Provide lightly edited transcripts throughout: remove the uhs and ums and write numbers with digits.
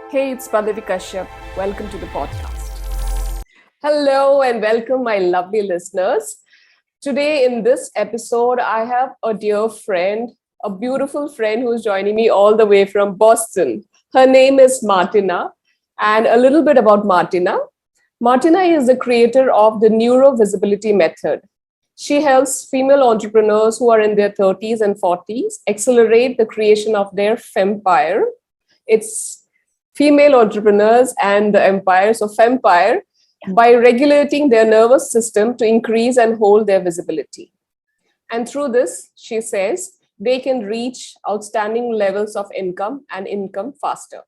Hey, it's Pallavi Kashyap. Welcome to the podcast. Hello and welcome, my lovely listeners. Today, in this episode, I have a dear friend, a beautiful friend who's joining me all the way from Boston. Her name is Martina. And a little bit about Martina. Martina is the creator of the neurovisibility method. She helps female entrepreneurs who are in their 30s and 40s accelerate the creation of their fempire. It's female entrepreneurs and the empires of empire by regulating their nervous system to increase and hold their visibility. And through this, she says, they can reach outstanding levels of income and income faster.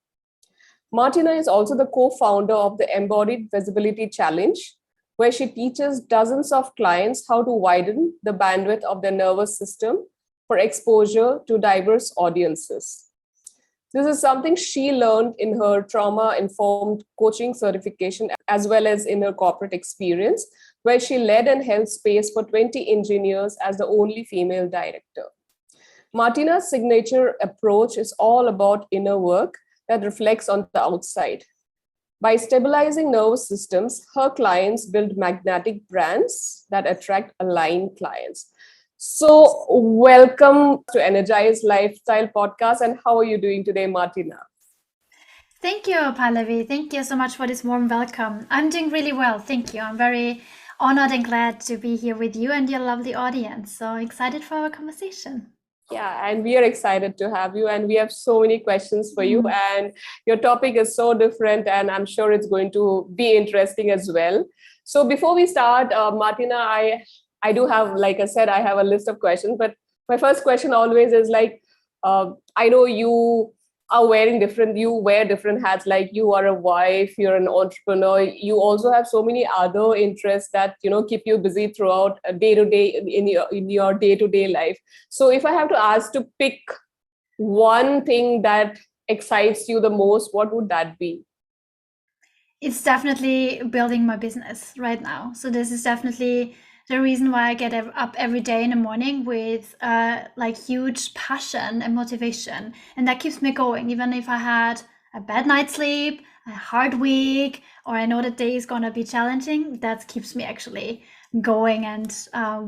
Martina is also the co founder of the Embodied Visibility Challenge, where she teaches dozens of clients how to widen the bandwidth of their nervous system for exposure to diverse audiences. This is something she learned in her trauma informed coaching certification as well as in her corporate experience, where she led and held space for 20 engineers as the only female director. Martina's signature approach is all about inner work that reflects on the outside. By stabilizing nervous systems, her clients build magnetic brands that attract aligned clients. So, welcome to Energize Lifestyle Podcast. And how are you doing today, Martina? Thank you, Pallavi. Thank you so much for this warm welcome. I'm doing really well. Thank you. I'm very honored and glad to be here with you and your lovely audience. So excited for our conversation. Yeah, and we are excited to have you. And we have so many questions for you. Mm. And your topic is so different, and I'm sure it's going to be interesting as well. So, before we start, Martina, I do have, like I said, I have a list of questions. But my first question always is like, I know you are wearing different, you wear different hats, like you are a wife, you're an entrepreneur, you also have so many other interests that keep you busy throughout day to day in your day to day life. So if I have to ask to pick one thing that excites you the most, what would that be? It's definitely building my business right now. So this is definitely the reason why I get up every day in the morning with like huge passion and motivation, and that keeps me going. Even if I had a bad night's sleep, a hard week, or I know the day is gonna be challenging, that keeps me actually going and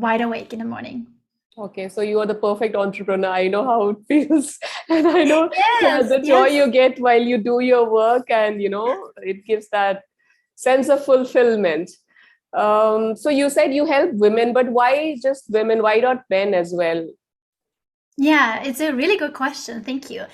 wide awake in the morning. Okay, so you are the perfect entrepreneur. I know how it feels, and I know Yes, the joy yes. you get while you do your work, and it gives that sense of fulfillment. So you said you help women, but why just women? Why not men as well? Yeah, it's a really good question. Thank you.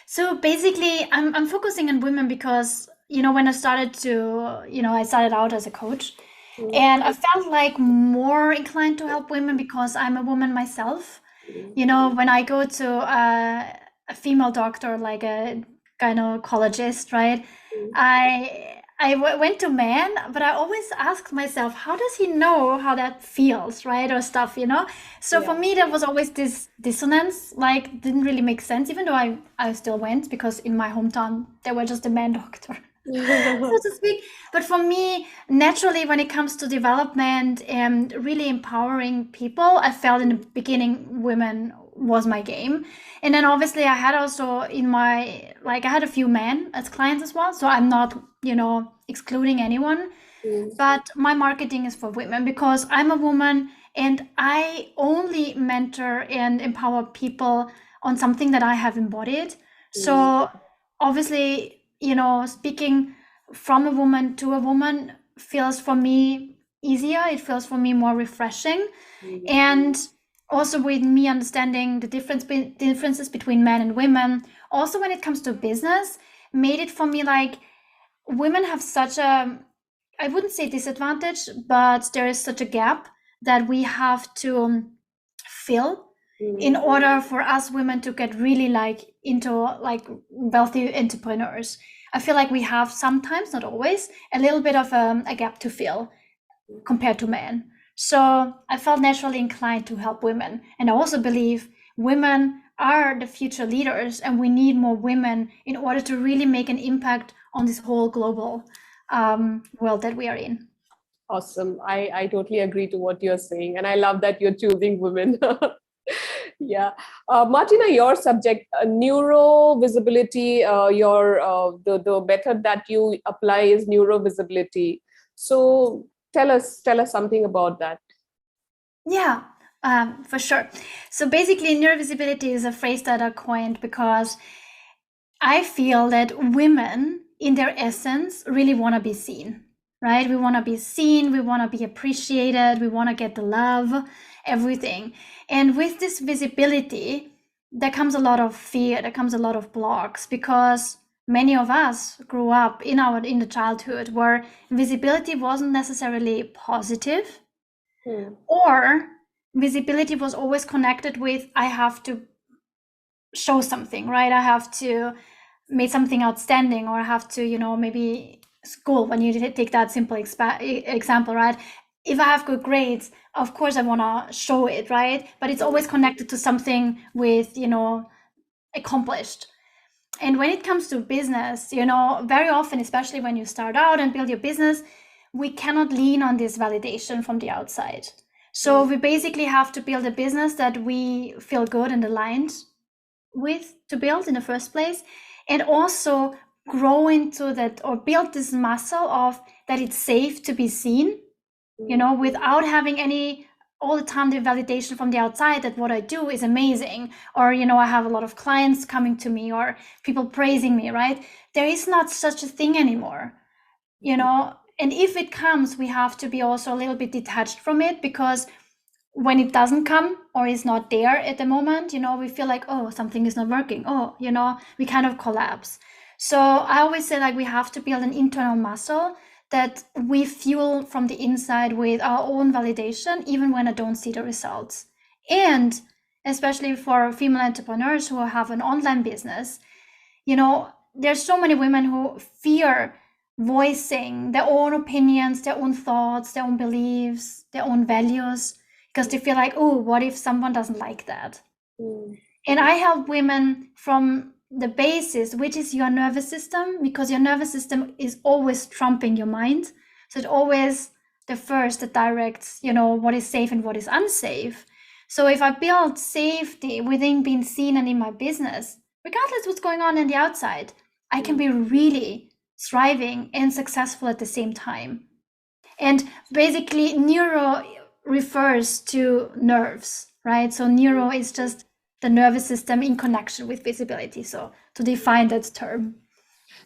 So basically, I'm focusing on women because, when I started to, I started out as a coach, Mm, and I felt like more inclined to help women because I'm a woman myself. mm, When I go to a female doctor, like a gynecologist, right? mm. I went to men, but I always asked myself, how does he know how that feels, right, or stuff. So for Yeah. me, there was always this dissonance, like didn't really make sense, even though I still went because in my hometown there were just a man doctor. So to speak. But for me, naturally, when it comes to development and really empowering people, I felt in the beginning women was my game. And then obviously I had also I had a few men as clients as well. So I'm not, excluding anyone. Mm, But my marketing is for women because I'm a woman and I only mentor and empower people on something that I have embodied. mm, So obviously, speaking from a woman to a woman feels for me easier. It feels for me more refreshing. mm, And also with me understanding the differences between men and women, also when it comes to business, made it for me like women have such a, I wouldn't say disadvantage, but there is such a gap that we have to fill in mm. order for us women to get really like into like wealthy entrepreneurs. I feel like we have sometimes, not always, a little bit of a gap to fill compared to men. So I felt naturally inclined to help women. And I also believe women are the future leaders, and we need more women in order to really make an impact on this whole global world that we are in. Awesome. I totally agree to what you're saying. And I love that you're choosing women. Yeah. Martina, your subject, neuro visibility, the method that you apply is neuro visibility. So tell us something about that. Yeah, for sure. So basically, neurovisibility is a phrase that I coined because I feel that women, in their essence, really want to be seen, right? We want to be seen, we want to be appreciated, we want to get the love, everything. And with this visibility, there comes a lot of fear, there comes a lot of blocks because many of us grew up in the childhood where visibility wasn't necessarily positive, or visibility was always connected with I have to show something, right? I have to make something outstanding, or I have to, maybe school, when you take that simple example, right? If I have good grades, of course I want to show it, right? But it's always connected to something with, accomplished. And when it comes to business, very often, especially when you start out and build your business, we cannot lean on this validation from the outside. So we basically have to build a business that we feel good and aligned with to build in the first place, and also grow into that, or build this muscle of that it's safe to be seen, without having any all the time the validation from the outside that what I do is amazing, or I have a lot of clients coming to me or people praising me, right? There is not such a thing anymore, and if it comes, we have to be also a little bit detached from it, because when it doesn't come or is not there at the moment, we feel like, oh, something is not working. Oh, we kind of collapse. So I always say, like, we have to build an internal muscle that we fuel from the inside with our own validation, even when I don't see the results. And especially for female entrepreneurs who have an online business, there's so many women who fear voicing their own opinions, their own thoughts, their own beliefs, their own values, because they feel like, oh, what if someone doesn't like that? And I help women from the basis, which is your nervous system, because your nervous system is always trumping your mind. So it's always the first that directs, what is safe and what is unsafe. So if I build safety within being seen and in my business, regardless what's going on the outside, I can be really thriving and successful at the same time. And basically, neuro refers to nerves, right? So neuro is just the nervous system in connection with visibility. So to define that term.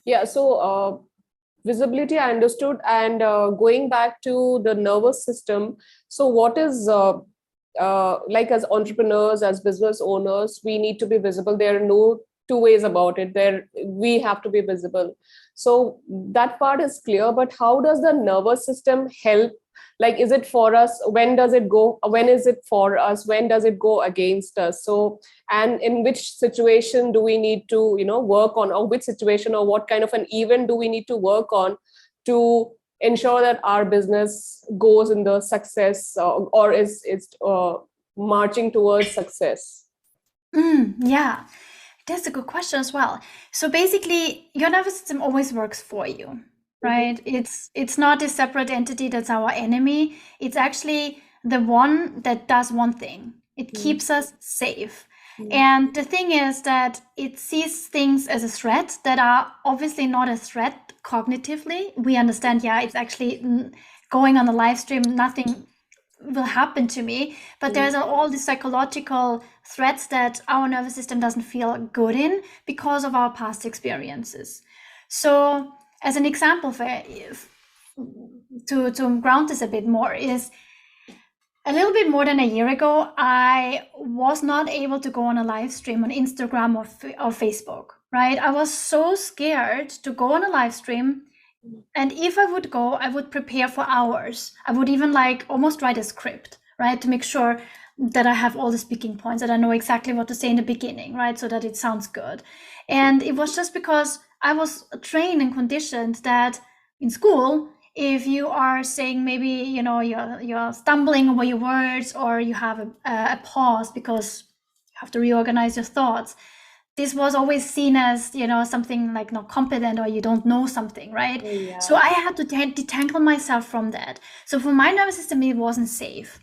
Yeah. So visibility, I understood. And going back to the nervous system, so what is like, as entrepreneurs, as business owners, we need to be visible. There are no two ways about it. There, we have to be visible. So that part is clear. But how does the nervous system help? Like, is it for us? When does it go? When is it for us? When does it go against us? So, and in which situation do we need to, work on, or which situation, or what kind of an event do we need to work on to ensure that our business goes in the success, or is it's marching towards success? Yeah, that's a good question as well. So basically, your nervous system always works for you, right? It's not a separate entity that's our enemy. It's actually the one that does one thing. It keeps us safe. And the thing is that it sees things as a threat that are obviously not a threat cognitively. We understand, yeah, it's actually going on a live stream, nothing will happen to me, but there's all these psychological threats that our nervous system doesn't feel good in because of our past experiences. So as an example, to ground this a bit more, is a little bit more than a year ago, I was not able to go on a live stream on Instagram or Facebook, right? I was so scared to go on a live stream. And if I would go, I would prepare for hours. I would even like almost write a script, right? To make sure that I have all the speaking points, that I know exactly what to say in the beginning, right? So that it sounds good. And it was just because I was trained and conditioned that in school, if you are saying maybe, you're stumbling over your words, or you have a pause because you have to reorganize your thoughts, this was always seen as, something like not competent, or you don't know something, right? Yeah. So I had to detangle myself from that. So for my nervous system, it wasn't safe.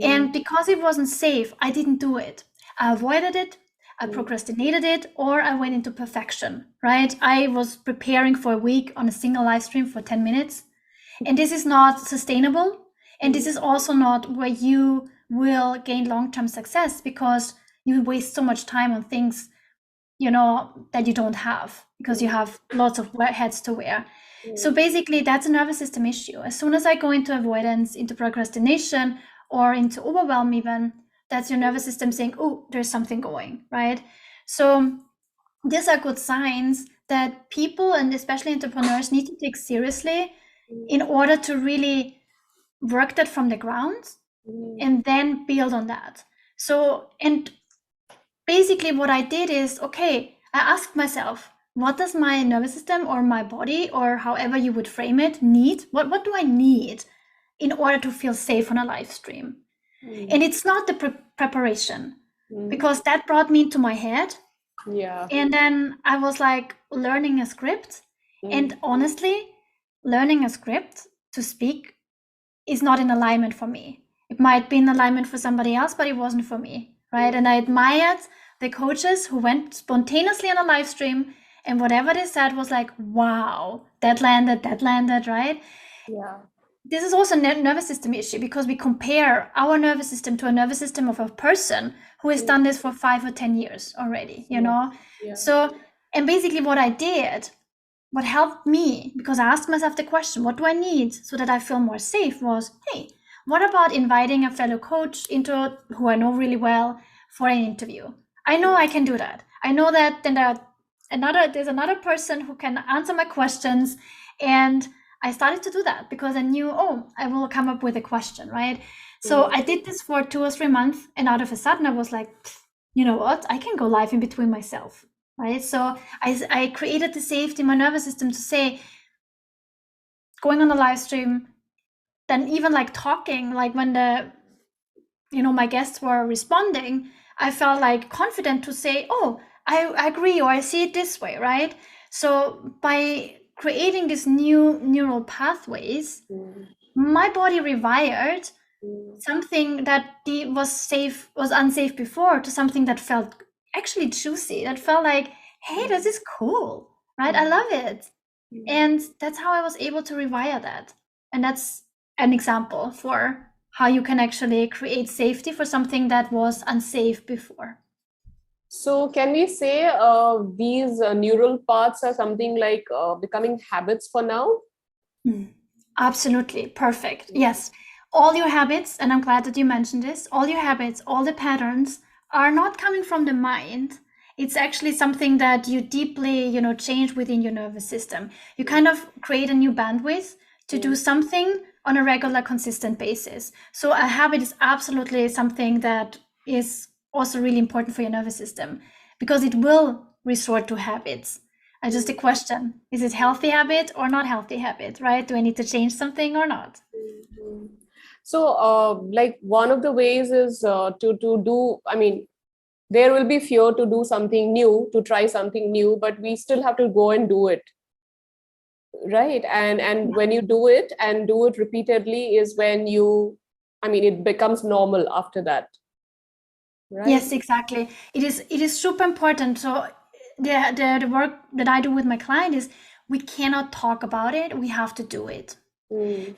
And because it wasn't safe, I didn't do it. I avoided it, I procrastinated it, or I went into perfection, right? I was preparing for a week on a single live stream for 10 minutes. And this is not sustainable. And this is also not where you will gain long-term success, because you waste so much time on things, that you don't have, because you have lots of hats to wear. So basically, that's a nervous system issue. As soon as I go into avoidance, into procrastination, or into overwhelm even, that's your nervous system saying, oh, there's something going, right? So these are good signs that people, and especially entrepreneurs, need to take seriously in order to really work that from the ground and then build on that. So, and basically what I did is, okay, I asked myself, what does my nervous system or my body, or however you would frame it, need? What do I need in order to feel safe on a live stream? And it's not the preparation, because that brought me into my head. Yeah. And then I was like learning a script. And honestly, learning a script to speak is not in alignment for me. It might be in alignment for somebody else, but it wasn't for me, right? And I admired the coaches who went spontaneously on a live stream, and whatever they said was like, wow, that landed, right? Yeah. This is also a nervous system issue, because we compare our nervous system to a nervous system of a person who has done this for 5 or 10 years already, Yeah. So, and basically what I did, what helped me, because I asked myself the question, what do I need so that I feel more safe, was, hey, what about inviting a fellow coach into who I know really well for an interview? I know I can do that. I know that then there's another person who can answer my questions. And I started to do that because I knew, oh, I will come up with a question, right? So I did this for 2 or 3 months, and out of a sudden I was like, you know what? I can go live in between myself, right? So I created the safety in my nervous system to say, going on a live stream, then even like talking, like when my guests were responding, I felt like confident to say, oh, I agree, or I see it this way, right? So by creating these new neural pathways, my body rewired something that was unsafe before to something that felt actually juicy, that felt like, hey, this is cool, right? I love it. And that's how I was able to rewire that. And that's an example for how you can actually create safety for something that was unsafe before. So can we say these neural paths are something like becoming habits for now? Absolutely. Perfect. Yes. All your habits, and I'm glad that you mentioned this, all your habits, all the patterns are not coming from the mind. It's actually something that you deeply, change within your nervous system. You kind of create a new bandwidth to do something on a regular, consistent basis. So a habit is absolutely something that is also really important for your nervous system, because it will resort to habits. Just a question, is it healthy habit or not healthy habit, right? Do I need to change something or not? So like one of the ways is to do, I mean, there will be fear to do something new, to try something new, but we still have to go and do it, right? And when you do it and do it repeatedly is when it becomes normal after that, right? Yes, exactly. It is super important. So the work that I do with my client is, we cannot talk about it, we have to do it.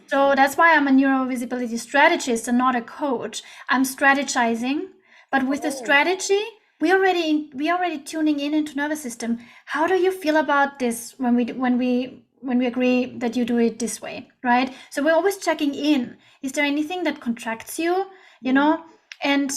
So that's why I'm a neurovisibility strategist and not a coach. I'm strategizing, but with the strategy, we already tuning in into nervous system. How do you feel about this when we agree that you do it this way, right? So we're always checking in. Is there anything that contracts you, and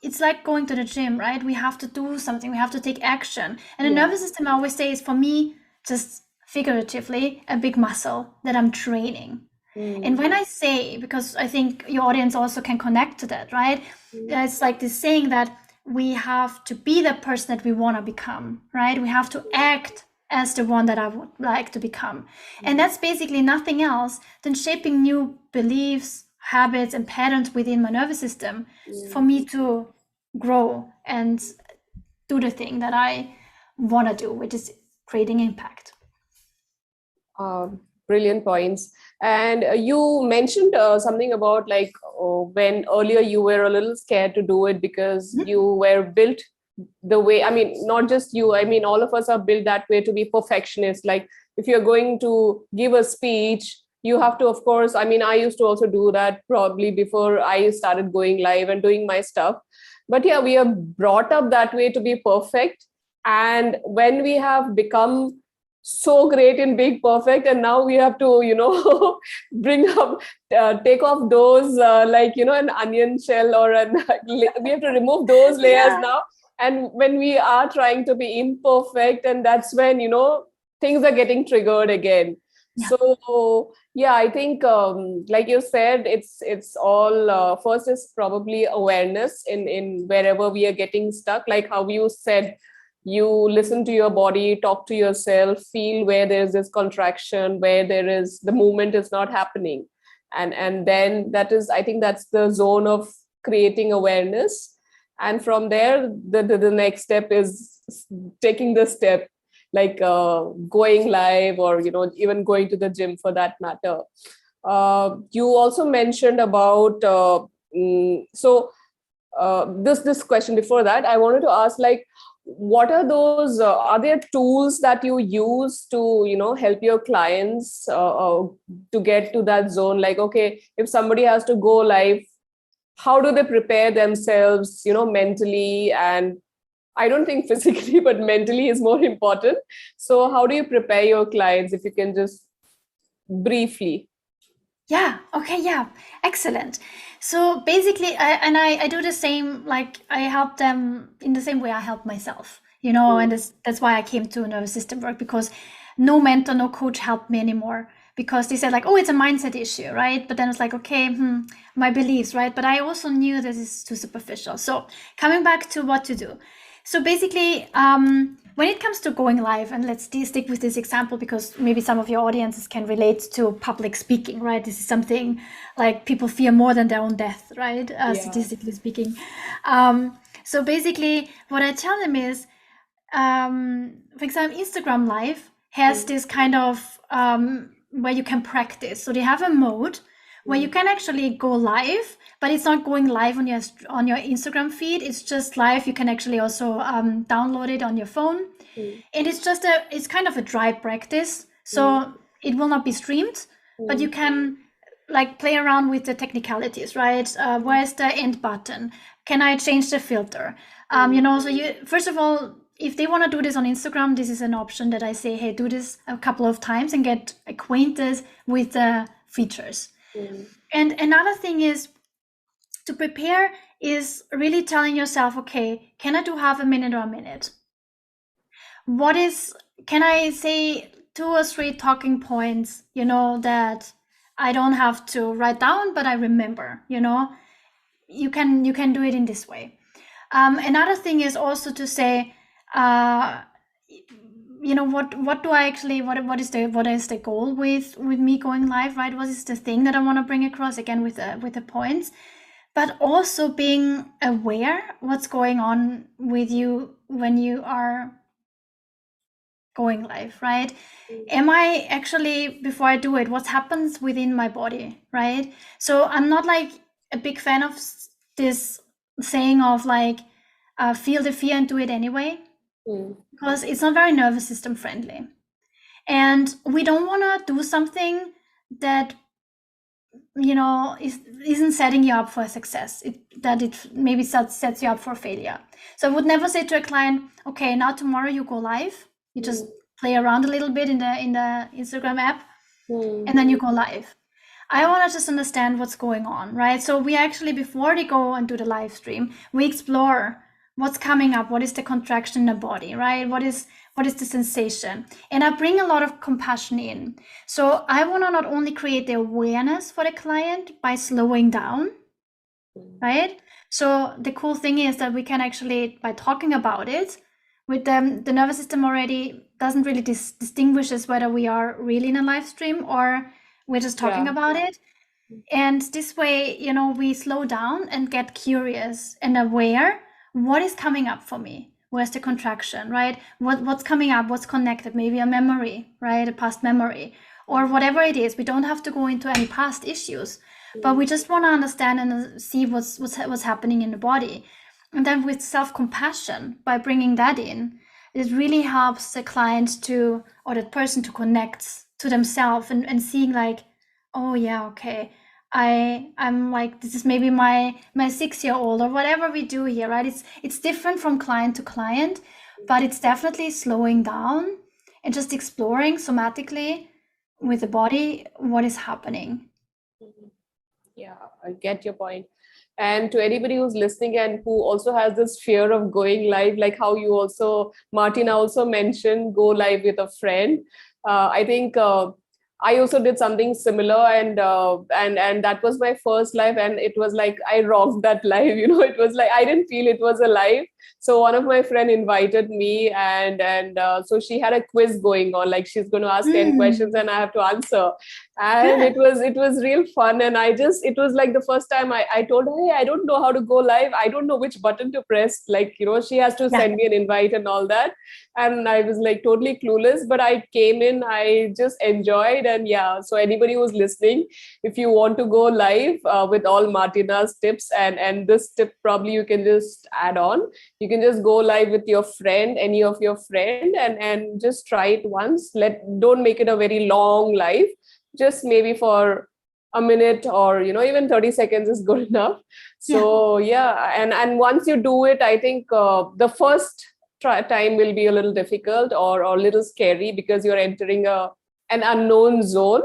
it's like going to the gym, right? We have to do something, we have to take action. And the nervous system, I always say, is for me just figuratively a big muscle that I'm training. And when I say, because I think your audience also can connect to that, right? It's like this saying that we have to be the person that we want to become, right? We have to act as the one that I would like to become. And that's basically nothing else than shaping new beliefs, habits, and patterns within my nervous system for me to grow and do the thing that I want to do, which is creating impact. Brilliant points. And you mentioned something about like when earlier you were a little scared to do it because Mhm. you were built the way, I mean, not just you, I mean, all of us are built that way to be perfectionists. Like if you're going to give a speech, you have to, of course, I mean, I used to also do that probably before I started going live and doing my stuff. But yeah, we are brought up that way to be perfect. And when we have become so great in being perfect, and now we have to, bring up, take off those, like, an onion shell or an, we have to remove those layers Yeah. now. And when we are trying to be imperfect, and that's when, things are getting triggered again. Yeah. So yeah, I think, like you said, it's all, first is probably awareness in wherever we are getting stuck, like how you said, you listen to your body, talk to yourself, feel where there's this contraction, where there is the movement is not happening. And then that is, I think that's the zone of creating awareness. And from there, the next step is taking the step, like going live, or even going to the gym for that matter. You also mentioned about, so this question. Before that, I wanted to ask, like, what are those, are there tools that you use to, help your clients, to get to that zone? Like, okay, if somebody has to go live, how do they prepare themselves, mentally? And I don't think physically, but mentally is more important. So how do you prepare your clients, if you can just briefly? Yeah. Okay. Yeah. Excellent. So basically, I do the same. Like I help them in the same way I help myself. And that's why I came to nervous system work, because no mentor, no coach helped me anymore, because they said like, oh, it's a mindset issue, right? But then it's like, okay, my beliefs, right? But I also knew this is too superficial. So coming back to what to do. So basically, when it comes to going live, and let's stick with this example because maybe some of your audiences can relate to public speaking, right? This is something like people fear more than their own death, right? Yeah. Statistically speaking. So basically, what I tell them is, for example, Instagram Live has this kind of where you can practice. So they have a mode where you can actually go live, but it's not going live on your Instagram feed. It's just live. You can actually also download it on your phone, and it's kind of a dry practice. So it will not be streamed, but you can like play around with the technicalities, right? Where's the end button? Can I change the filter? So you first of all, if they want to do this on Instagram, this is an option that I say, hey, do this a couple of times and get acquainted with the features. And another thing is to prepare is really telling yourself, okay, can I do half a minute or a minute? Can I say 2 or 3 talking points, that I don't have to write down, but I remember, you can do it in this way. Another thing is also to say, what do I actually, what is the goal with me going live, right? What is the thing that I want to bring across, again, with the points, but also being aware what's going on with you when you are going live, right? Am I actually, before I do it, what happens within my body, right? So I'm not like a big fan of this saying of like, feel the fear and do it anyway, because it's not very nervous system friendly. And we don't want to do something that isn't setting you up for success. It maybe sets you up for failure. So I would never say to a client, okay, now tomorrow you go live, you just play around a little bit in the Instagram app, and then you go live. I want to just understand what's going on, right? So we actually, before they go and do the live stream, we explore what's coming up, what is the contraction in the body, right? What is the sensation? And I bring a lot of compassion in. So I want to not only create the awareness for the client by slowing down, right? So the cool thing is that we can actually, by talking about it with them, the nervous system already doesn't really distinguish us whether we are really in a live stream or we're just talking about it. And this way, we slow down and get curious and aware. What is coming up for me? Where's the contraction, right? What's coming up? What's connected? Maybe a memory, right? A past memory. or whatever it is. We don't have to go into any past issues, but we just want to understand and see what's happening in the body. And then with self-compassion, by bringing that in, it really helps the client to, or the person to connect to themselves and seeing like, oh yeah, okay, I'm like, this is maybe my 6-year-old or whatever we do here, right? It's different from client to client, but it's definitely slowing down and just exploring somatically with the body what is happening. Yeah, I get your point. And to anybody who's listening and who also has this fear of going live, like how you also, Martina also mentioned, go live with a friend. I think I also did something similar, and that was my first live, and it was like I rocked that live. It was like I didn't feel it was a live. So one of my friend invited me, and so she had a quiz going on. Like she's going to ask 10 questions, and I have to answer. And Good. it was real fun, and it was like the first time I told her, hey, I don't know how to go live, I don't know which button to press, like she has to send me an invite and all that. And I was like totally clueless, but I came in, I just enjoyed. And yeah, so anybody who's listening, if you want to go live with all Martina's tips, and this tip probably you can just add on, you can just go live with your friend, any of your friend, and just try it once. Don't make it a very long live, just maybe for a minute, or even 30 seconds is good enough. So yeah, and once you do it, I think the first time will be a little difficult, or a little scary, because you're entering an unknown zone.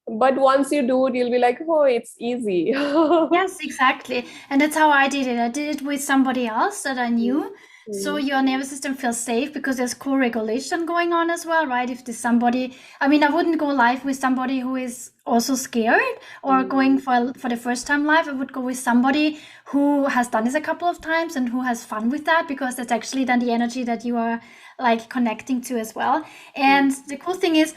But once you do it, you'll be like, oh, it's easy. Yes, exactly. And that's how I did it. I did it with somebody else that I knew. So your nervous system feels safe because there's co-regulation going on as well, right? If there's somebody, I mean, I wouldn't go live with somebody who is also scared or going for the first time live. I would go with somebody who has done this a couple of times and who has fun with that, because that's actually then the energy that you are like connecting to as well. And the cool thing is,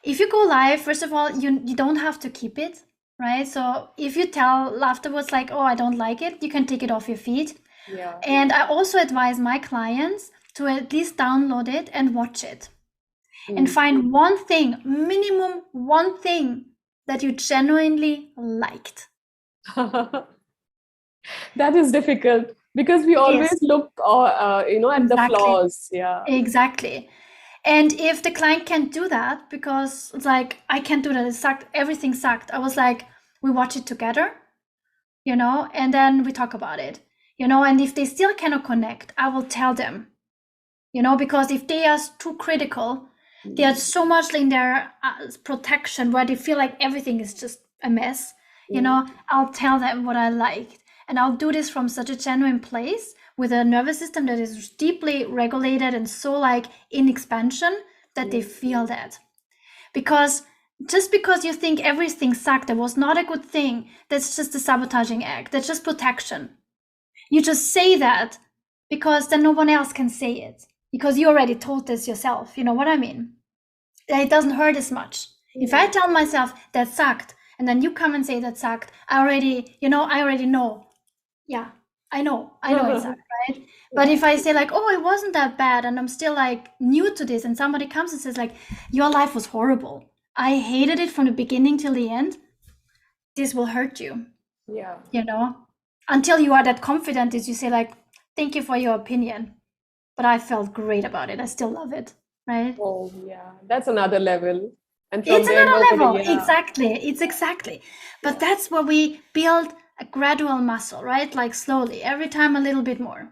if you go live, first of all, you don't have to keep it, right? So if you tell afterwards, like, oh, I don't like it, you can take it off your feed. Yeah. And I also advise my clients to at least download it and watch it and find one thing, minimum one thing that you genuinely liked. That is difficult, because we It always is. look at the Exactly. flaws. Yeah. Exactly. And if the client can't do that, because it's like, I can't do that, it sucked, everything sucked, I was like, we watch it together, and then we talk about it, and if they still cannot connect, I will tell them, because if they are too critical, they are so much in their protection, where they feel like everything is just a mess, I'll tell them what I liked, and I'll do this from such a genuine place, with a nervous system that is deeply regulated and so like in expansion, that they feel that. Because just because you think everything sucked, that was not a good thing, that's just a sabotaging act, that's just protection. You just say that because then no one else can say it, because you already told this yourself. You know what I mean? It doesn't hurt as much. If I tell myself that sucked, and then you come and say that sucked, I already know. Yeah, I know it sucked, right? But if I say like, oh, it wasn't that bad, and I'm still like new to this, and somebody comes and says like, your life was horrible, I hated it from the beginning till the end, this will hurt you. Yeah. Until you are that confident, is you say like, thank you for your opinion, but I felt great about it, I still love it, right? Oh, yeah. That's another level. And from It's there, another nobody, level. yeah. Exactly. But that's where we build a gradual muscle, right? Like slowly, every time a little bit more.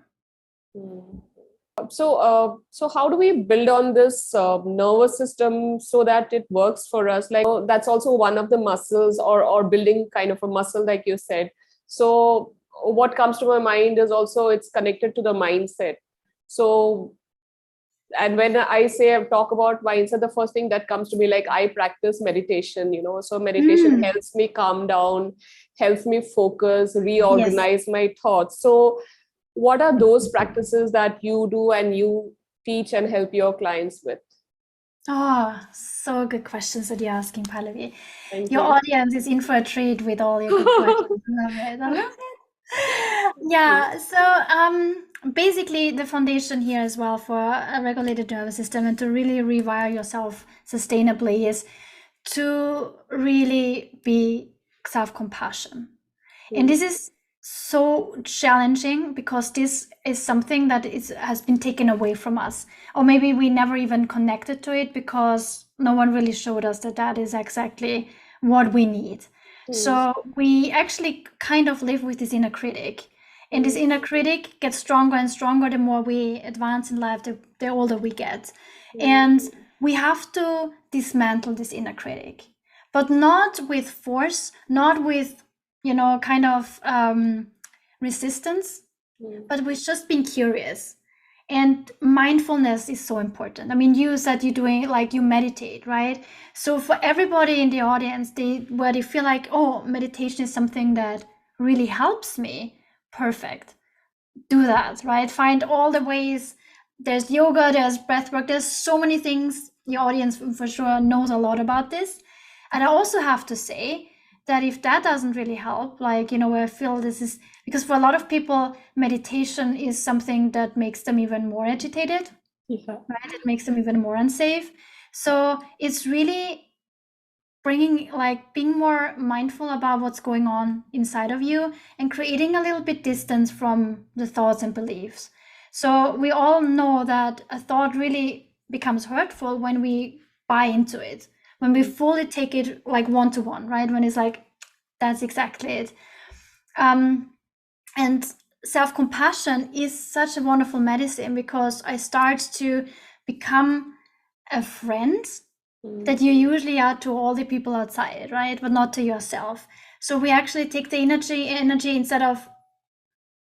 So how do we build on this nervous system so that it works for us? Like, that's also one of the muscles, or building kind of a muscle, like you said. So what comes to my mind is also it's connected to the mindset. So, and when I talk about mindset, the first thing that comes to me, like I practice meditation, so meditation helps me calm down, helps me focus, Yes. reorganize my thoughts. So what are those practices that you do and you teach and help your clients with? Oh, so good questions that you're asking, Pallavi. Thank Your you. audience is in for a treat with all your good questions. I love it. I love it. Yeah. So, basically, the foundation here as well for a regulated nervous system and to really rewire yourself sustainably is to really be self-compassion. And this is so challenging because this is something that has been taken away from us. Or maybe we never even connected to it because no one really showed us that that is exactly what we need. So we actually kind of live with this inner critic. And this inner critic gets stronger and stronger the more we advance in life, the older we get. And we have to dismantle this inner critic, but not with force, not with, kind of resistance, but with just being curious. And mindfulness is so important. I mean, you said you're doing, like, you meditate, right? So for everybody in the audience, where they feel like, oh, meditation is something that really helps me, perfect. Do that, right? Find all the ways. There's yoga, there's breath work, there's so many things. Your audience for sure knows a lot about this. And I also have to say that if that doesn't really help, like, where I feel this is, because for a lot of people, meditation is something that makes them even more agitated, right? It makes them even more unsafe. So it's really bringing, like, being more mindful about what's going on inside of you and creating a little bit distance from the thoughts and beliefs. So we all know that a thought really becomes hurtful when we buy into it, when we fully take it like one-to-one, right? When it's like, that's exactly it. And self-compassion is such a wonderful medicine because I start to become a friend that you usually are to all the people outside, right? But not to yourself. So we actually take the energy instead of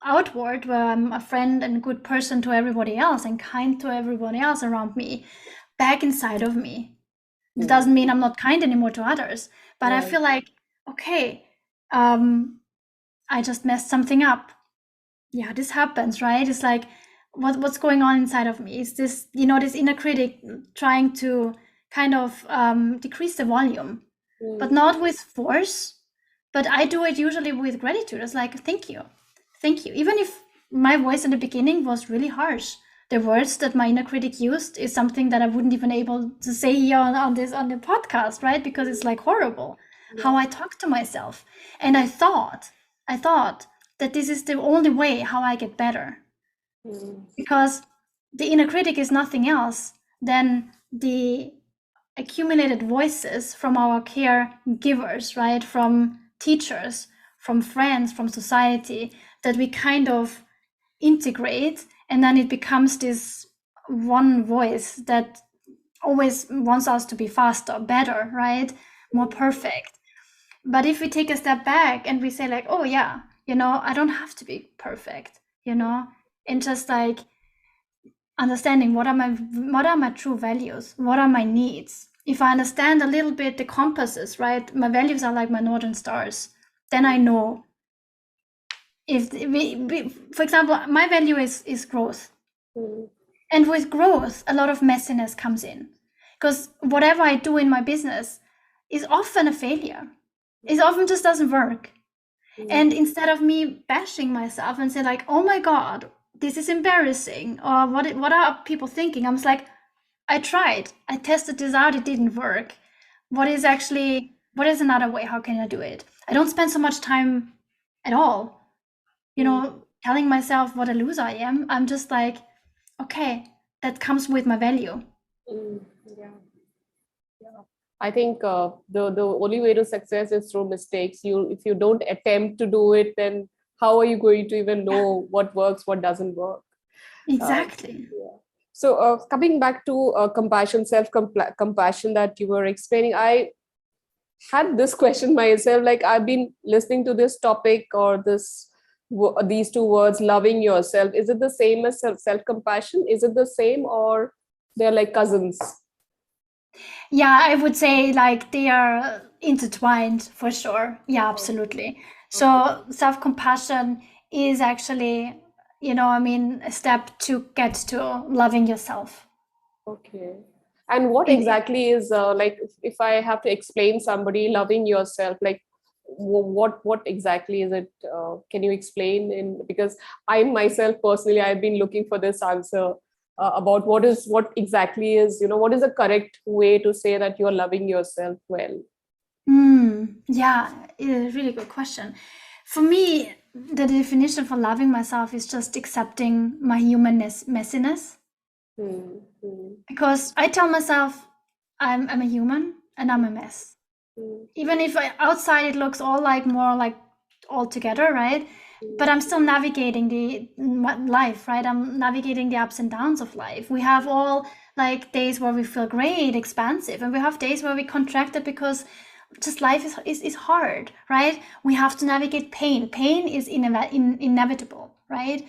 outward, where I'm a friend and a good person to everybody else and kind to everybody else around me, back inside of me. It doesn't mean I'm not kind anymore to others, but I feel like, okay, I just messed something up. Yeah, this happens, right? It's like, what's going on inside of me? Is this, this inner critic trying to kind of decrease the volume, but not with force. But I do it usually with gratitude. It's like, thank you. Even if my voice in the beginning was really harsh, the words that my inner critic used is something that I wouldn't even able to say here on the podcast, right? Because it's like horrible how I talk to myself. And I thought that this is the only way how I get better. Because the inner critic is nothing else than the accumulated voices from our caregivers, right? From teachers, from friends, from society, that we kind of integrate, and then it becomes this one voice that always wants us to be faster, better, right? More perfect. But if we take a step back and we say, like, oh yeah, I don't have to be perfect, and just like understanding what are my true values, what are my needs. If I understand a little bit the compasses, right? My values are like my northern stars. Then I know if for example, my value is growth. And with growth, a lot of messiness comes in, because whatever I do in my business is often a failure. It often just doesn't work. And instead of me bashing myself and say, like, oh my God, this is embarrassing, or what are people thinking? I'm just like, I tried. I tested this out. It didn't work. What is another way? How can I do it? I don't spend so much time at all, telling myself what a loser I am. I'm just like, okay, that comes with my value. Yeah. I think the only way to success is through mistakes. If you don't attempt to do it, then how are you going to even know what works, what doesn't work? Exactly. Yeah. So coming back to compassion, compassion that you were explaining, I had this question myself. Like, I've been listening to this topic or these two words, loving yourself. Is it the same as self compassion? Is it the same, or they're like cousins? Yeah, I would say like they are intertwined for sure. Yeah, absolutely. So self-compassion is actually, a step to get to loving yourself. Okay. And what It, exactly is like, if I have to explain somebody loving yourself, like what exactly is it? Can you explain in, because I myself personally, I've been looking for this answer. about what exactly is, what is the correct way to say that you're loving yourself well? Yeah, a really good question. For me, the definition for loving myself is just accepting my humanness, messiness. Hmm. Hmm. Because I tell myself I'm a human and I'm a mess. Hmm. Even if outside it looks all like more like all together, right? But I'm still navigating the life, right? I'm navigating the ups and downs of life. We have all like days where we feel great, expansive, and we have days where we contracted because just life is hard, right? We have to navigate pain. Pain is inevitable, right?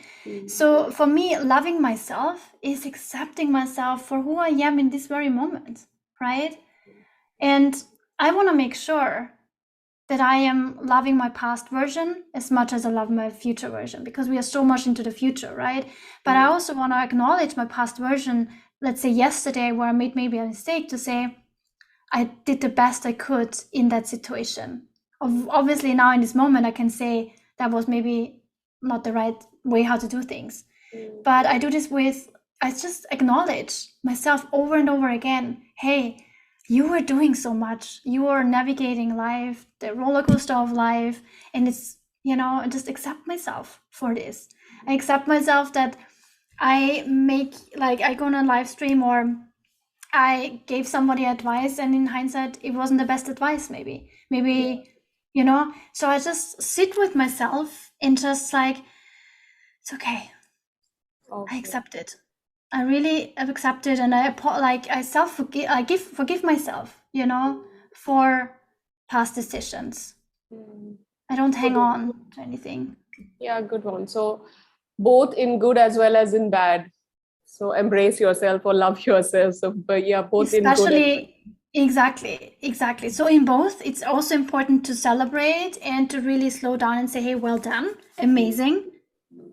So for me, loving myself is accepting myself for who I am in this very moment, right? And I want to make sure that I am loving my past version as much as I love my future version, because we are so much into the future, right? But I also want to acknowledge my past version, let's say yesterday, where I made maybe a mistake, to say, I did the best I could in that situation. Obviously, now in this moment, I can say that was maybe not the right way how to do things. But I do this I just acknowledge myself over and over again. Hey, you were doing so much. You are navigating life, the roller coaster of life. And it's, I just accept myself for this. I accept myself that I go on a live stream, or I gave somebody advice, and in hindsight, it wasn't the best advice, maybe. So I just sit with myself and just like, it's okay. I accept it. I really have accepted, and I forgive myself, for past decisions. I don't hang Good one. on to anything. Yeah, good one. So both in good as well as in bad. So embrace yourself or love yourself. So, but yeah, both in good and bad. Exactly. So in both, it's also important to celebrate and to really slow down and say, hey, well done, amazing.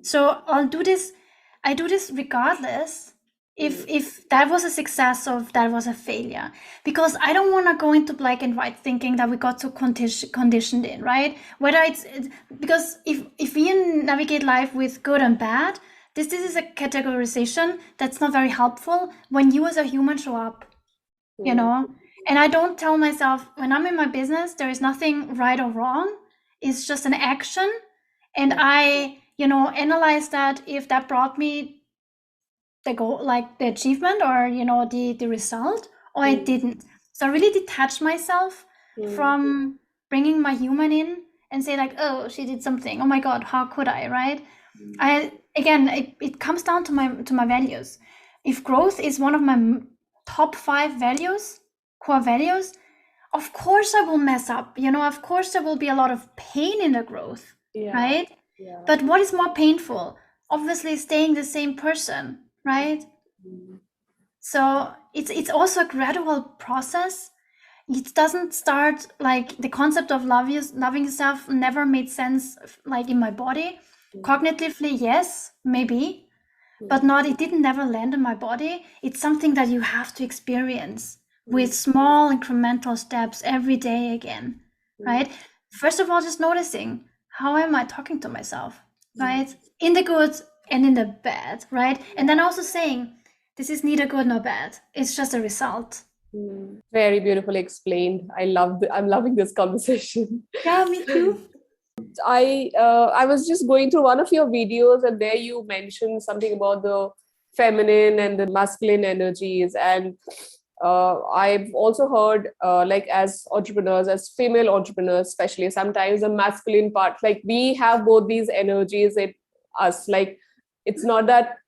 So I do this regardless if that was a success or if that was a failure, because I don't want to go into black and white thinking that we got so conditioned in, right? Whether because if we navigate life with good and bad, this is a categorization that's not very helpful when you as a human show up, and I don't tell myself, when I'm in my business, there is nothing right or wrong. It's just an action. And I, analyze that if that brought me the goal, like the achievement, or, the result, or it didn't. So I really detach myself from bringing my human in and say like, oh, she did something. Oh my God, how could I, right? It comes down to my values. If growth is one of my top 5 values, core values, of course I will mess up. Of course there will be a lot of pain in the growth, right? Yeah. But what is more painful? Obviously staying the same person, right? So it's also a gradual process. It doesn't start like the concept of loving yourself never made sense like in my body. Cognitively, yes, maybe, but it didn't never land in my body. It's something that you have to experience with small incremental steps every day again, right? First of all, just noticing, how am I talking to myself, right? In the good and in the bad, right? And then also saying, this is neither good nor bad. It's just a result. Very beautifully explained. I'm loving this conversation. Yeah, me too. I was just going through one of your videos, and there you mentioned something about the feminine and the masculine energies. And I've also heard, like, as entrepreneurs, as female entrepreneurs especially, sometimes the masculine part, like, we have both these energies in us. Like, it's not that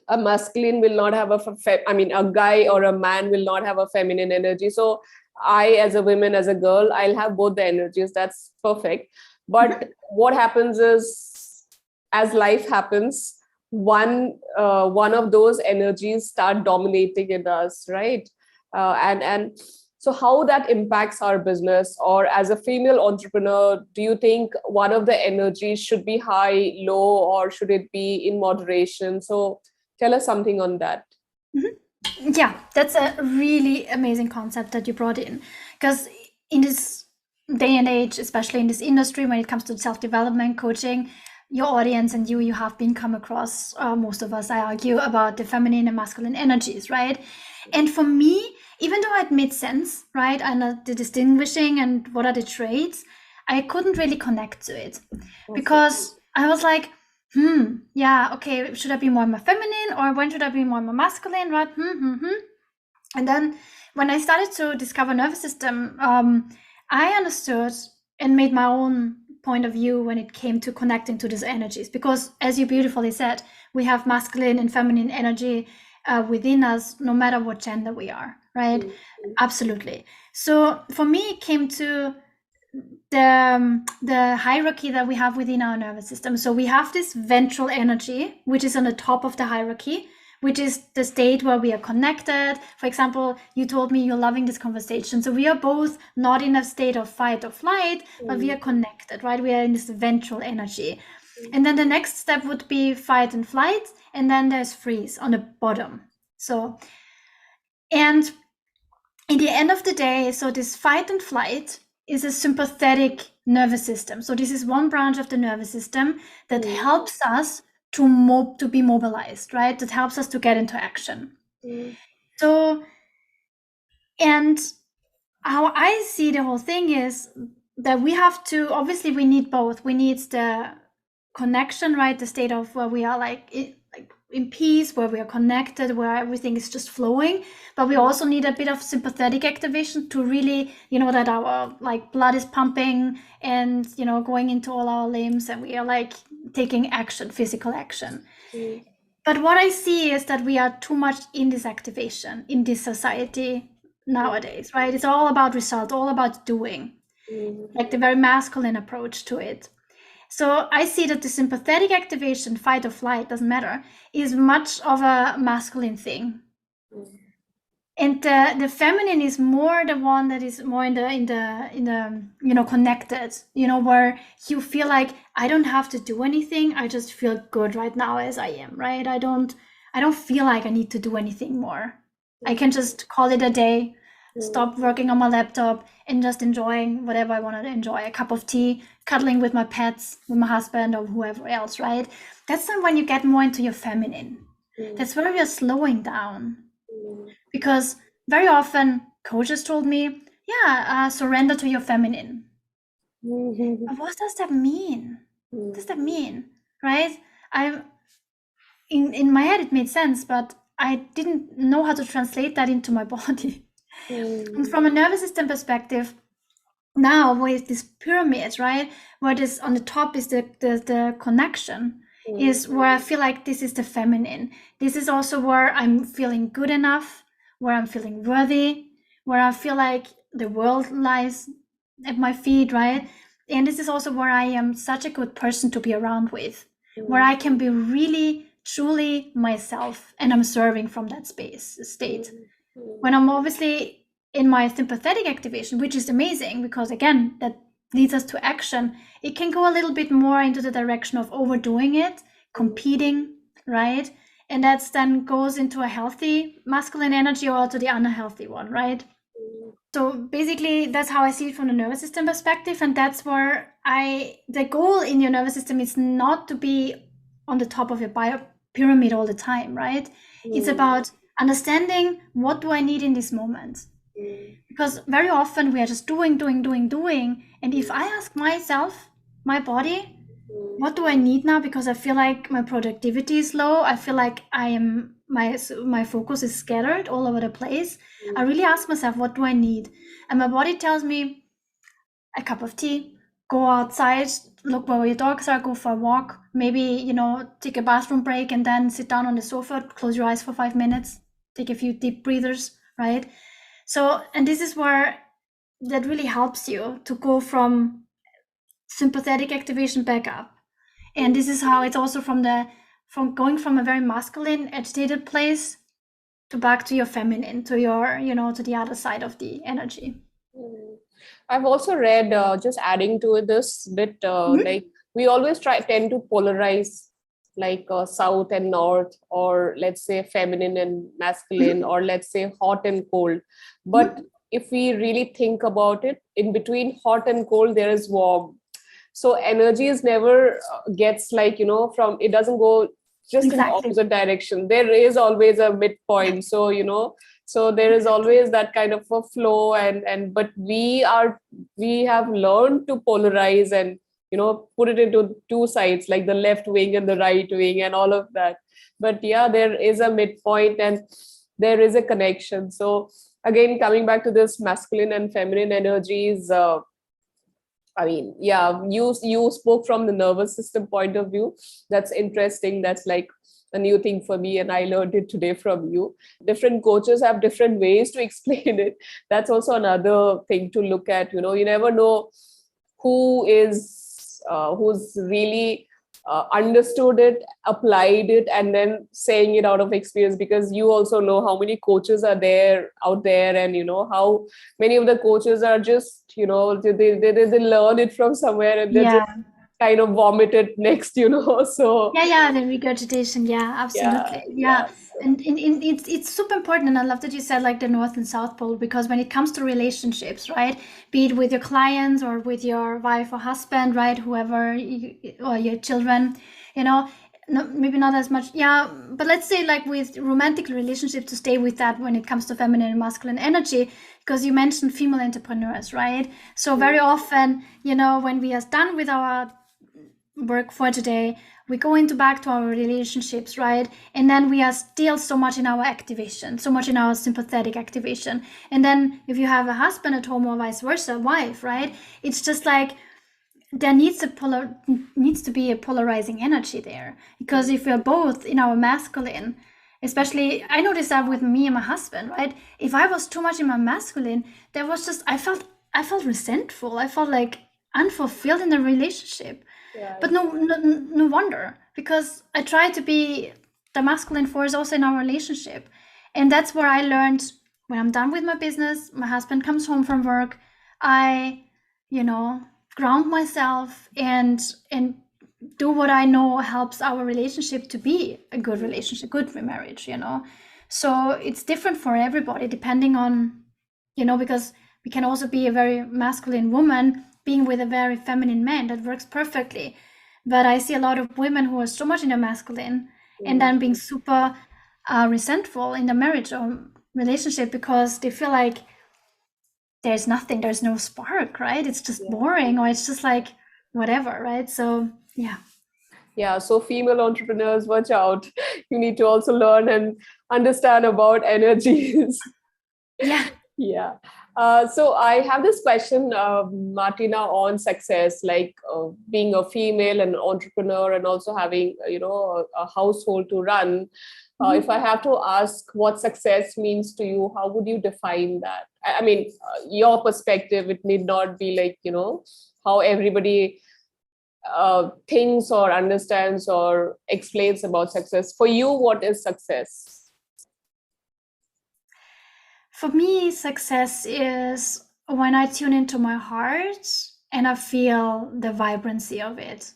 a masculine will not have a guy or a man will not have a feminine energy. So I, as a woman, as a girl, I'll have both the energies. That's perfect. But what happens is, as life happens, one of those energies start dominating in us, right? And so how that impacts our business, or as a female entrepreneur, do you think one of the energies should be high, low, or should it be in moderation? So tell us something on that. Yeah, that's a really amazing concept that you brought in, because in this day and age, especially in this industry, when it comes to self-development coaching, your audience and you have been come across, most of us, I argue, about the feminine and masculine energies, right? And for me, even though it made sense, right, and the distinguishing and what are the traits, I couldn't really connect to it because I was like, yeah, okay, should I be more my feminine or when should I be more my masculine, right? And then when I started to discover nervous system, I understood and made my own point of view when it came to connecting to these energies. Because as you beautifully said, we have masculine and feminine energy within us, no matter what gender we are, right? Absolutely. So for me, it came to the hierarchy that we have within our nervous system. So we have this ventral energy, which is on the top of the hierarchy, which is the state where we are connected. For example, you told me you're loving this conversation. So we are both not in a state of fight or flight, but we are connected, right? We are in this ventral energy. And then the next step would be fight and flight. And then there's freeze on the bottom. So, and in the end of the day, so this fight and flight is a sympathetic nervous system. So this is one branch of the nervous system that helps us to be mobilized, right? That helps us to get into action. So, and how I see the whole thing is that we have to, obviously we need both. We need the connection, right? The state of where we are like in peace, where we are connected, where everything is just flowing. But we also need a bit of sympathetic activation to really, that our like blood is pumping and, going into all our limbs and we are like taking action, physical action. But what I see is that we are too much in this activation in this society nowadays, right? It's all about result, all about doing, like the very masculine approach to it. So I see that the sympathetic activation, fight or flight, doesn't matter, is much of a masculine thing. And the feminine is more the one that is more in the connected, where you feel like I don't have to do anything. I just feel good right now as I am, right? I don't feel like I need to do anything more. I can just call it a day, stop working on my laptop and just enjoying whatever I want to enjoy, a cup of tea, cuddling with my pets, with my husband or whoever else, right? That's then when you get more into your feminine. That's where you're slowing down. Because very often coaches told me, surrender to your feminine. But what does that mean? What does that mean, right? In my head it made sense, but I didn't know how to translate that into my body. And from a nervous system perspective, now with this pyramid, right, where this on the top is the connection, is where I feel like this is the feminine. This is also where I'm feeling good enough, where I'm feeling worthy, where I feel like the world lies at my feet, right? And this is also where I am such a good person to be around with, where I can be really truly myself and I'm serving from that state. When I'm obviously in my sympathetic activation, which is amazing because again, that leads us to action, it can go a little bit more into the direction of overdoing it, competing, right? And that's then goes into a healthy masculine energy or to the unhealthy one, right? So basically, that's how I see it from the nervous system perspective. And that's where the goal in your nervous system is not to be on the top of your pyramid all the time, right? It's about understanding what do I need in this moment. Because very often we are just doing. And if I ask myself, my body, what do I need now? Because I feel like my productivity is low. I feel like my focus is scattered all over the place. I really ask myself, what do I need? And my body tells me a cup of tea, go outside, look where your dogs are, go for a walk, maybe, take a bathroom break and then sit down on the sofa, close your eyes for 5 minutes, take a few deep breathers, right? So, and this is where that really helps you to go from sympathetic activation back up. And this is how it's also from going from a very masculine agitated place to back to your feminine, to your, to the other side of the energy. I've also read, just adding to this bit, like we always tend to polarize like south and north, or let's say feminine and masculine, or let's say hot and cold. But if we really think about it, in between hot and cold, there is warm. So energies never gets like, from, it doesn't go just in the Exactly. opposite direction. There is always a Yeah. midpoint. So, so there is Exactly. always that kind of a flow, and but we have learned to polarize and, put it into two sides, like the left wing and the right wing and all of that. But yeah, there is a midpoint and there is a connection. So again, coming back to this masculine and feminine energies, I mean, yeah, you spoke from the nervous system point of view. That's interesting. That's like a new thing for me, and I learned it today from you. Different coaches have different ways to explain it. That's also another thing to look at. You never know who's really understood it, applied it, and then saying it out of experience, because you also know how many coaches are there out there, and how many of the coaches are just, they learn it from somewhere and they just Yeah. kind of vomit it next, so Yeah, yeah, the regurgitation. Yeah, yeah, absolutely. yeah, Yeah. so, And it's super important. And I love that you said like the North and South Pole, because when it comes to relationships, right? Be it with your clients or with your wife or husband, right? Whoever or your children, you know, no, maybe not as much. Yeah. But let's say like with romantic relationships, to stay with that when it comes to feminine and masculine energy, because you mentioned female entrepreneurs, right? So very often, when we are done with our work for today, we go into back to our relationships, right? And then we are still so much in our activation, so much in our sympathetic activation. And then if you have a husband at home or vice versa, wife, right? It's just like there needs to be a polarizing energy there, because if we're both in our masculine, especially I noticed that with me and my husband, right? If I was too much in my masculine, there was just I felt resentful. I felt like unfulfilled in the relationship. But right. no wonder, because I try to be the masculine force also in our relationship. And that's where I learned, when I'm done with my business, my husband comes home from work, I, you know, ground myself and do what I know helps our relationship to be a good relationship, good marriage. So it's different for everybody depending on, because we can also be a very masculine woman being with a very feminine man. That works perfectly. But I see a lot of women who are so much in their masculine and then being super resentful in the marriage or relationship, because they feel like there's no spark, right? It's just Yeah. boring, or it's just like whatever, right? So yeah. Yeah, so female entrepreneurs, watch out. You need to also learn and understand about energies. Yeah. Yeah. So I have this question, Martina, on success, like being a female and entrepreneur and also having, a household to run. If I have to ask what success means to you, how would you define that? I mean, your perspective, it need not be like, how everybody thinks or understands or explains about success. For you, what is success? For me, success is when I tune into my heart and I feel the vibrancy of it.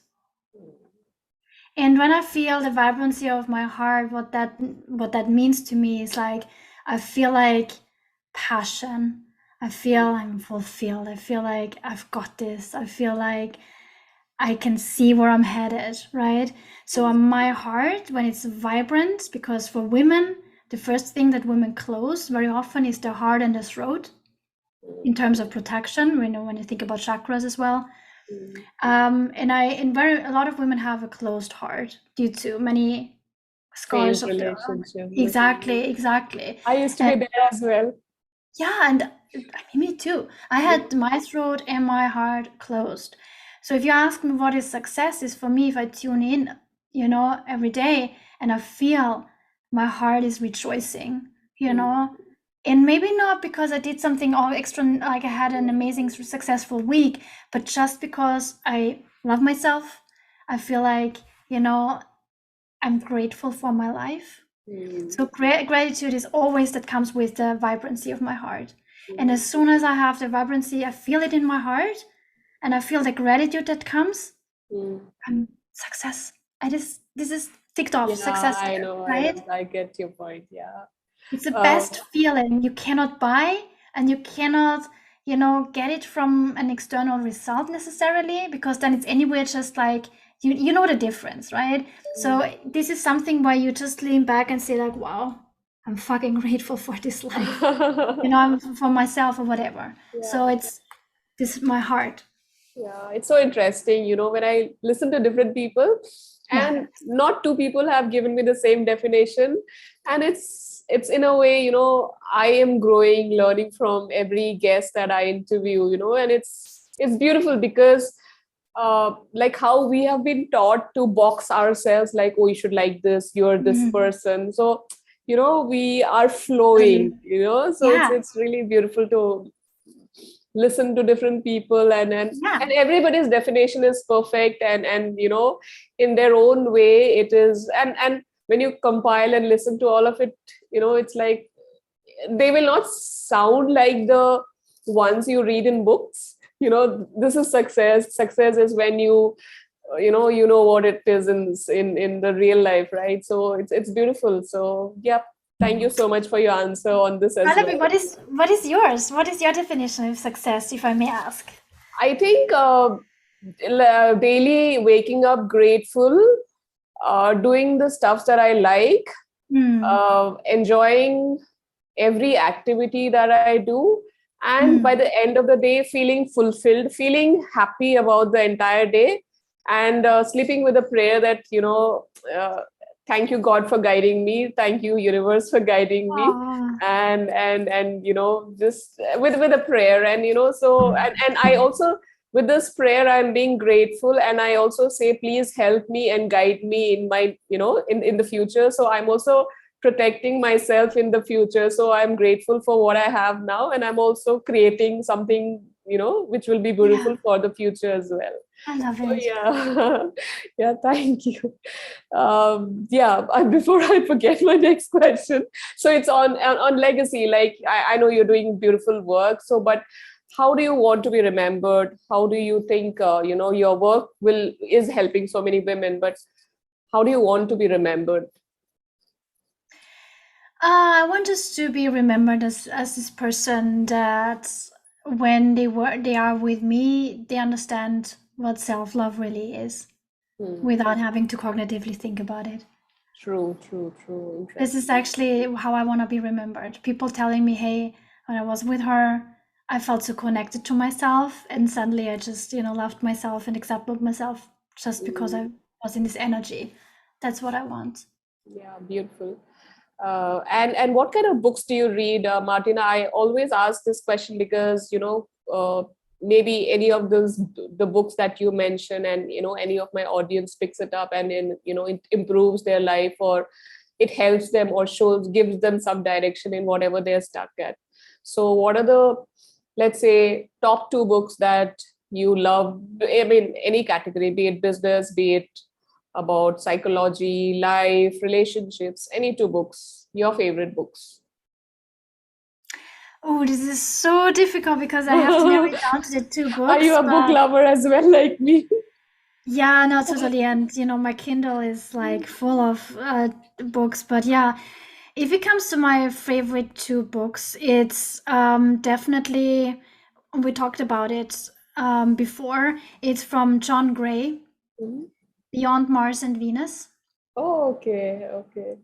And when I feel the vibrancy of my heart, what that means to me is like I feel like passion. I feel I'm fulfilled. I feel like I've got this. I feel like I can see where I'm headed, right? So my heart, when it's vibrant, because for women, the first thing that women close very often is their heart and their throat in terms of protection. We know when you think about chakras as well. And a lot of women have a closed heart due to many scars Failed of their own. relationship. Exactly. I used to And be there as well. yeah, and I mean, me too. I Yeah. had my throat and my heart closed. So if you ask me what is success, is for me if I tune in, every day and I feel my heart is rejoicing, and maybe not because I did something all extra, like I had an amazing successful week, but just because I love myself, I feel like, I'm grateful for my life. So gratitude is always that comes with the vibrancy of my heart. And as soon as I have the vibrancy, I feel it in my heart, and I feel the gratitude that comes. I'm success. This is ticked off Yeah, success I there, know, I right? know. I get your point. Yeah. It's the Uh, best feeling you cannot buy, and you cannot get it from an external result necessarily, because then it's anyway just like you know the difference, right? So this is something where you just lean back and say like, wow, I'm fucking grateful for this life, I'm for myself or whatever. So Yeah. it's this is my heart. Yeah, it's so interesting, when I listen to different people, Yeah. and not two people have given me the same definition, and it's in a way, I am growing, learning from every guest that I interview, and it's beautiful because like how we have been taught to box ourselves, like, oh, you should like this, you're this Mhm. person. So, we are flowing, Totally. so it's Yeah. it's really beautiful to listen to different people, and Yeah. everybody's definition is perfect, and in their own way it is, and when you compile and listen to all of it, it's like they will not sound like the ones you read in books. This is success is when you know what it is in the real life, right? So it's beautiful. So yeah, thank you so much for your answer on this as Pallavi, well. what is yours? What is your definition of success, if I may ask? I think daily waking up grateful, doing the stuff that I like, Hmm. enjoying every activity that I do, and by Hmm. the end of the day, feeling fulfilled, feeling happy about the entire day, and sleeping with a prayer that, thank you, God, for guiding me. Thank you, universe, for guiding me. Oh, And just with a prayer, and so, and I also, with this prayer, I'm being grateful, and I also say, please help me and guide me in my, in the future. So I'm also protecting myself in the future. So I'm grateful for what I have now, and I'm also creating something, which will be yeah. beautiful for the future as well. I love So it. yeah. Yeah, thank you. Yeah, before I forget my next question, so it's on legacy. Like, I know you're doing beautiful work, so but how do you want to be remembered? How do you think, your work is helping so many women, but how do you want to be remembered? I want us to be remembered as this person that when they are with me, they understand what self-love really is Hmm. without having to cognitively think about it. True, true, true. This is Interesting. actually how I want to be remembered. People telling me, hey, when I was with her, I felt so connected to myself, and suddenly I just, loved myself and accepted myself just because Mm. I was in this energy. That's what I want. Yeah, beautiful. And what kind of books do you read, Martina? I always ask this question because maybe any of those the books that you mention, and any of my audience picks it up, and it improves their life, or it helps them, or gives them some direction in whatever they're stuck at. So, what are the, let's say, top two books that you love? I mean, any category, be it business, be it about psychology, life, relationships, any two books, your favorite books. Oh, this is so difficult because I have to narrow it down to the two Are you books, a book but lover as well, like me? yeah, no, totally. And my Kindle is like full of books. But yeah, if it comes to my favorite two books, it's definitely, we talked about it before. It's from John Gray, Mhm. Beyond Mars and Venus. Oh, okay, okay.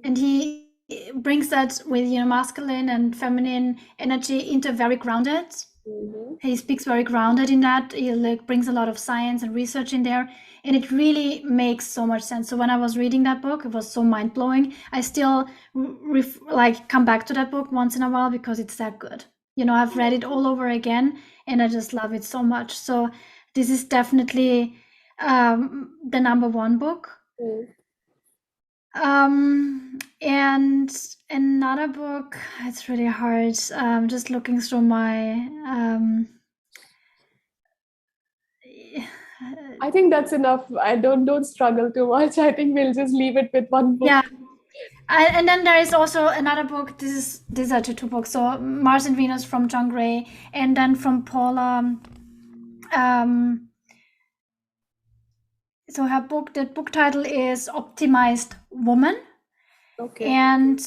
And he brings that with, masculine and feminine energy into very grounded. Hmm. He speaks very grounded in that. He like brings a lot of science and research in there, and it really makes so much sense. So when I was reading that book, it was so mind blowing. I still like come back to that book once in a while because it's that good. I've read it all over again, and I just love it so much. So this is definitely the number one book. And another book, it's really hard. Just looking through my I think that's enough. I don't struggle too much. I think we'll just leave it with one book. yeah. And then there is also another book. These are two books. So Mars and Venus from John Gray, and then from Paula. So her book, the book title is Optimized Woman, Okay. and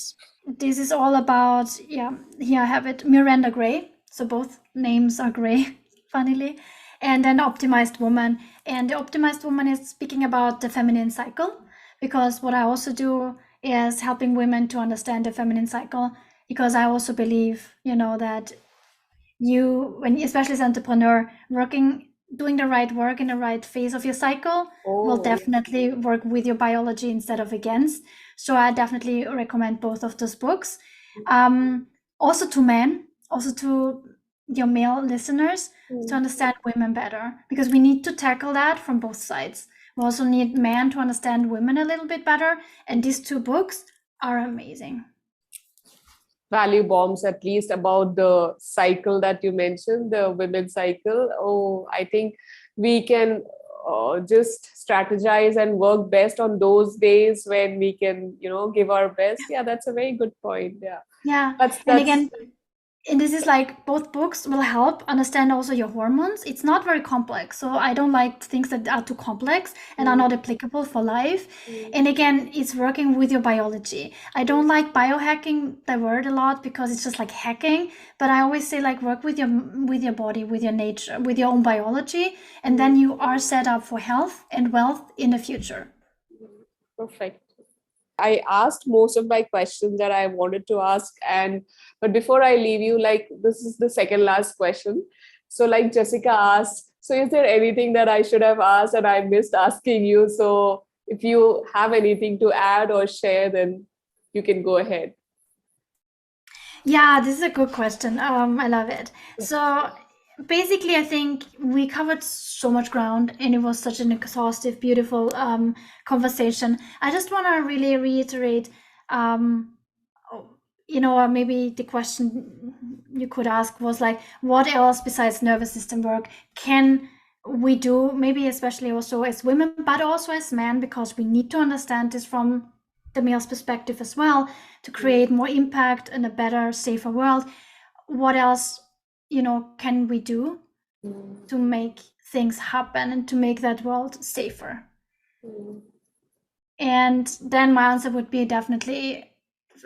this is all about, yeah, here I have it, Miranda Gray. So both names are gray, funnily. And then Optimized Woman. And the Optimized Woman is speaking about the feminine cycle, because what I also do is helping women to understand the feminine cycle, because I also believe, that when, especially as an entrepreneur, doing the right work in the right phase of your cycle will definitely work with your biology instead of against. So I definitely recommend both of those books. Also to men, also to your male listeners, to understand women better, because we need to tackle that from both sides. We also need men to understand women a little bit better. And these two books are amazing. Value bombs, at least about the cycle that you mentioned, the women's cycle. Oh, I think we can just strategize and work best on those days when we can, give our best. Yeah, that's a very good point. Yeah. Yeah. That's And that's again, and this is like, both books will help understand also your hormones. It's not very complex. So I don't like things that are too complex and are not applicable for life. And again, it's working with your biology. I don't like biohacking, the word, a lot, because it's just like hacking. But I always say, like, work with your body, with your nature, with your own biology. And then you are set up for health and wealth in the future. perfect. I asked most of my questions that I wanted to ask, but before I leave you, like, this is the second last question. So, like Jessica asked, so is there anything that I should have asked and I missed asking you? So if you have anything to add or share, then you can go ahead. Yeah, this is a good question. I love it. So basically, I think we covered so much ground, and it was such an exhaustive, beautiful conversation. I just want to really reiterate, maybe the question you could ask was like, what else besides nervous system work can we do? Maybe especially also as women, but also as men, because we need to understand this from the male's perspective as well, to create more impact and a better, safer world. What else, can we do to make things happen and to make that world safer? And then my answer would be definitely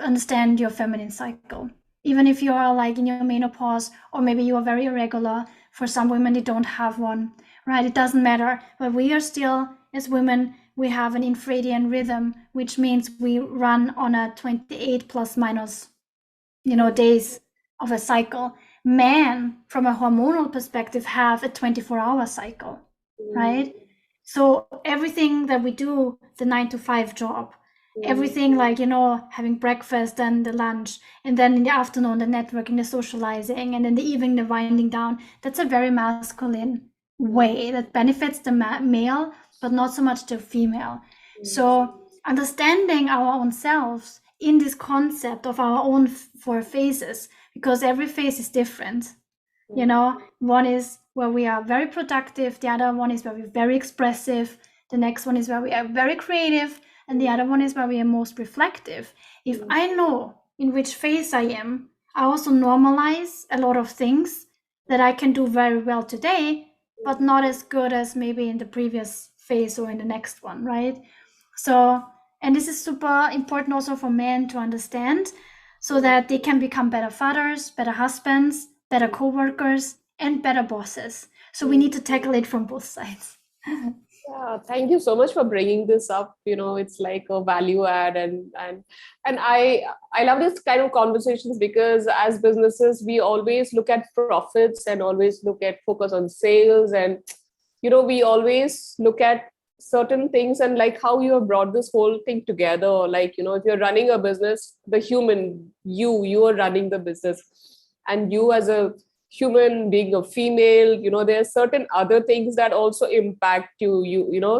understand your feminine cycle. Even if you are like in your menopause, or maybe you are very irregular. For some women, they don't have one, right? It doesn't matter. But we are still, as women, we have an infradian rhythm, which means we run on a 28 plus minus, days of a cycle. Men, from a hormonal perspective, have a 24-hour cycle, right? So everything that we do, the 9 to 5 job, everything like, having breakfast and the lunch, and then in the afternoon, the networking, the socializing, and in the evening, the winding down, that's a very masculine way that benefits the male, but not so much the female. So understanding our own selves in this concept of our own 4 phases, because every phase is different. One is where we are very productive, the other one is where we're very expressive, the next one is where we are very creative, and the other one is where we are most reflective. If I know in which phase I am, I also normalize a lot of things that I can do very well today, but not as good as maybe in the previous phase or in the next one, right? So, and this is super important also for men to understand, so that they can become better fathers, better husbands, better co-workers, and better bosses. So we need to tackle it from both sides. Yeah, thank you so much for bringing this up. It's like a value add, and I love this kind of conversations, because as businesses we always look at profits and always look at focus on sales, and we always look at certain things, and like how you have brought this whole thing together. Like, if you're running a business, the human, you are running the business, and you as a human being, a female, there are certain other things that also impact you.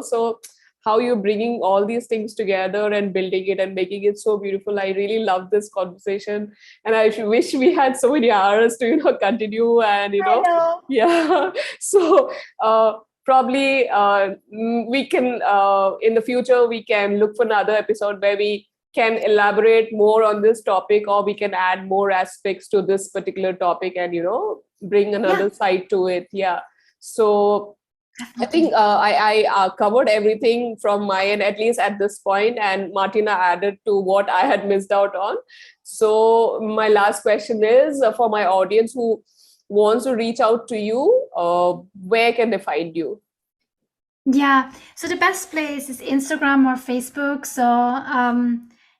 So how you're bringing all these things together and building it and making it so beautiful. I really love this conversation, and I wish we had so many hours to continue, and I know. yeah. So probably we can in the future we can look for another episode where we can elaborate more on this topic, or we can add more aspects to this particular topic, and bring another side to it. Yeah. So I think I covered everything from my end, at least at this point, and Martina added to what I had missed out on. So my last question is for my audience who wants to reach out to you, where can they find you? Yeah, so the best place is Instagram or Facebook. So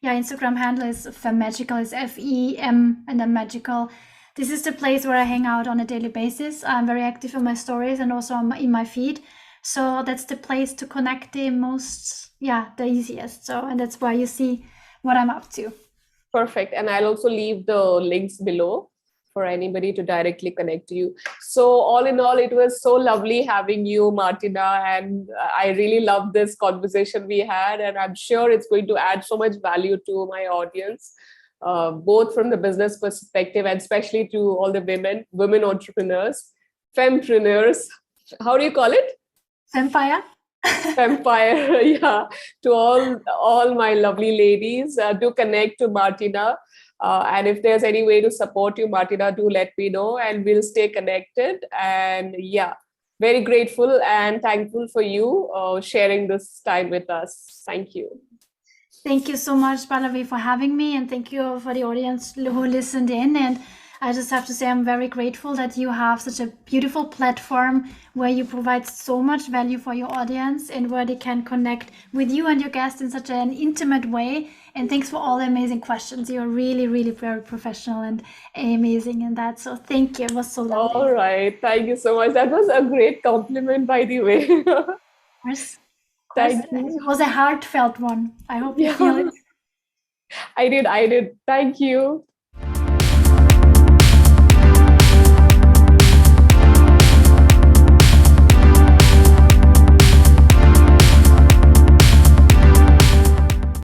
yeah, Instagram handle is Femmagical, is FEM and then magical. This is the place where I hang out on a daily basis. I'm very active in my stories and also in my feed. So that's the place to connect the most, yeah, the easiest. So, and that's where you see what I'm up to. Perfect. And I'll also leave the links below for anybody to directly connect to you. So, all in all, it was so lovely having you, Martina. And I really love this conversation we had. And I'm sure it's going to add so much value to my audience, both from the business perspective and especially to all the women entrepreneurs, fempreneurs. How do you call it? Vampire? Empire. Yeah, to all my lovely ladies, do connect to Martina, and if there's any way to support you, Martina, do let me know and we'll stay connected. And yeah, very grateful and thankful for you sharing this time with us. Thank you. Thank you so much, Pallavi, for having me, and thank you for the audience who listened in. And I just have to say, I'm very grateful that you have such a beautiful platform where you provide so much value for your audience and where they can connect with you and your guests in such an intimate way. And thanks for all the amazing questions. You're really, really very professional and amazing in that. So thank you. It was so lovely. All right. Thank you so much. That was a great compliment, by the way. Of course. Thank you. It was a heartfelt one. I hope you feel it. I did. Thank you.